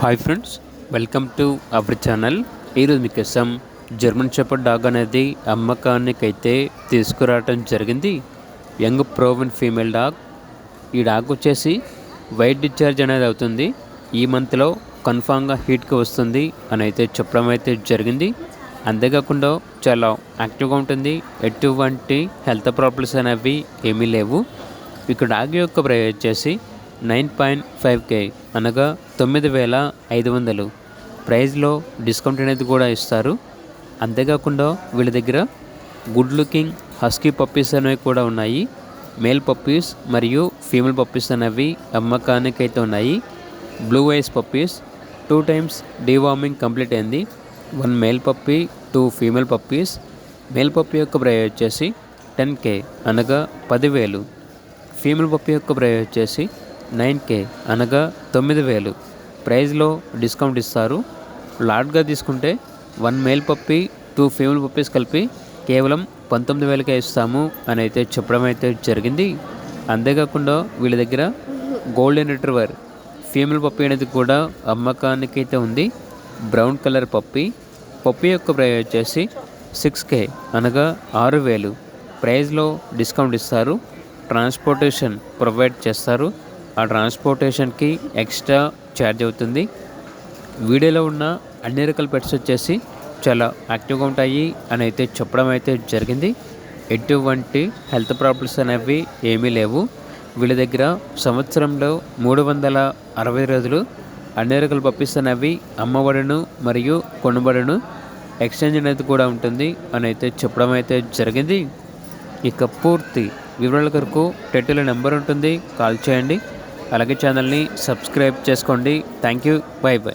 Hi friends, welcome to our channel. ఈరోజు మీకోసం German shepherd dog అనేది అమ్మకానికైతే తీసుకురావడం జరిగింది. Young proven female dog. ఈ డాగ్ వచ్చేసి వైట్ డిశ్చార్జ్ అనేది అవుతుంది. ఈ మంత్లో కన్ఫామ్గా హీట్కి వస్తుంది అని అయితే చెప్పడం అయితే జరిగింది. అంతేకాకుండా చాలా యాక్టివ్గా ఉంటుంది. ఎటువంటి హెల్త్ ప్రాబ్లమ్స్ అనేవి ఏమీ లేవు. ఇక డాగ్ యొక్క ప్రైస్ వచ్చేసి 9.5K అనగా 9,500 ప్రైస్లో డిస్కౌంట్ అనేది కూడా ఇస్తారు. అంతేకాకుండా వీళ్ళ దగ్గర గుడ్ లుకింగ్ హస్కీ పప్పీస్ అనేవి కూడా ఉన్నాయి. మేల్ పప్పీస్ మరియు ఫీమేల్ పప్పీస్ అనేవి అమ్మకానికి అయితే ఉన్నాయి. Blue ice puppies 2 times deworming complete అయింది. 1 male puppy 2 female puppies. Male puppy యొక్క ప్రైస్ వచ్చేసి 10K అనగా 10,000. ఫీమేల్ పప్పీ యొక్క ప్రైస్ వచ్చేసి 9K అనగా 9,000 ప్రైస్లో డిస్కౌంట్ ఇస్తారు. లాట్గా తీసుకుంటే 1 మేల్ పప్పీ 2 ఫీమేల్ పప్పీస్ కలిపి కేవలం 19,000కే ఇస్తాము అని అయితే చెప్పడం అయితే జరిగింది. అంతేకాకుండా వీళ్ళ దగ్గర గోల్డెన్ రిట్రీవర్ ఫీమేల్ పప్పీ అనేది కూడా అమ్మకానికి అయితే ఉంది. Brown colour puppy. పప్పీ యొక్క ప్రైస్ వచ్చేసి 6K అనగా 6,000 ప్రైస్లో డిస్కౌంట్ ఇస్తారు. ట్రాన్స్పోర్టేషన్ ప్రొవైడ్ చేస్తారు. ఆ ట్రాన్స్పోర్టేషన్కి ఎక్స్ట్రా ఛార్జ్ అవుతుంది. వీడియోలో ఉన్న అన్ని రకాల పెట్స్ వచ్చేసి చాలా యాక్టివ్గా ఉంటాయి అని అయితే చెప్పడం అయితే జరిగింది. ఎటువంటి హెల్త్ ప్రాబ్లమ్స్ అనేవి ఏమీ లేవు. వీళ్ళ దగ్గర సంవత్సరంలో 360 రోజులు అన్ని రకాల పప్పీస్ అనేవి అమ్మబడును మరియు కొనబడును. ఎక్స్చేంజ్ అనేది కూడా ఉంటుంది అని అయితే చెప్పడం అయితే జరిగింది. ఇక పూర్తి వివరాల కొరకు టైటిల్లో నెంబర్ ఉంటుంది, కాల్ చేయండి. అలాగే ఛానల్ని సబ్స్క్రైబ్ చేసుకోండి. Thank you. By by.